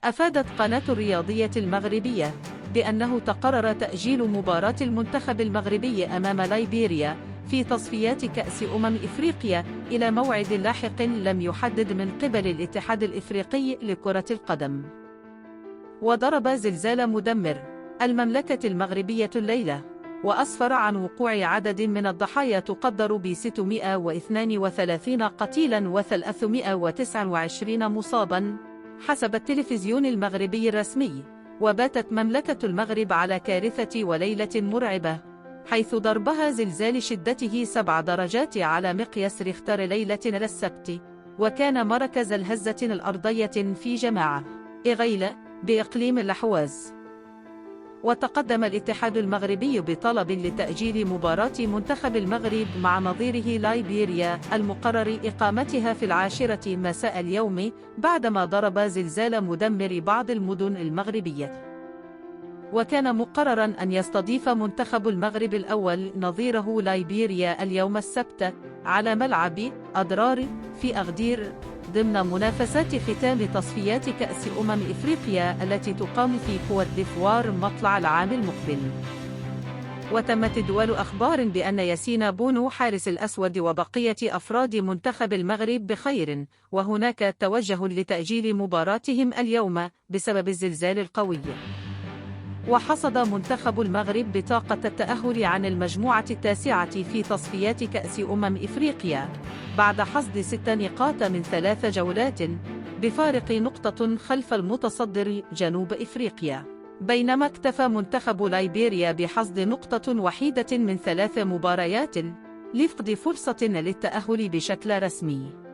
أفادت قناة الرياضية المغربية بأنه تقرر تأجيل مباراة المنتخب المغربي أمام ليبيريا في تصفيات كأس إفريقيا إلى موعد لاحق لم يحدد من قبل الاتحاد الإفريقي لكرة القدم. وضرب زلزال مدمر المملكة المغربية الليلة، وأسفر عن وقوع عدد من الضحايا تقدر ب 632 قتيلاً و329 مصاباً حسب التلفزيون المغربي الرسمي. وباتت مملكة المغرب على كارثة وليلة مرعبة، حيث ضربها زلزال شدته 7 درجات على مقياس ريختر ليلة السبت، وكان مركز الهزة الأرضية في جماعة إغيلة بإقليم الأحواز. وتقدم الاتحاد المغربي بطلب لتأجيل مباراة منتخب المغرب مع نظيره ليبيريا المقرر إقامتها في 10 مساء اليوم بعدما ضرب زلزال مدمر بعض المدن المغربية. وكان مقررا أن يستضيف منتخب المغرب الأول نظيره ليبيريا اليوم السبت على ملعب أضرار في أغدير ضمن منافسات ختام تصفيات كأس إفريقيا التي تقام في كوت ديفوار مطلع العام المقبل. وتمت دول أخبار بأن ياسين بونو حارس الأسود وبقية أفراد منتخب المغرب بخير، وهناك توجه لتأجيل مباراتهم اليوم بسبب الزلزال القوي. وحصد منتخب المغرب بطاقة التأهل عن المجموعة التاسعة في تصفيات كأس إفريقيا بعد حصد 6 نقاط من 3 جولات بفارق نقطة خلف المتصدر جنوب إفريقيا، بينما اكتفى منتخب ليبيريا بحصد نقطة وحيدة من 3 مباريات لفقد فرصة للتأهل بشكل رسمي.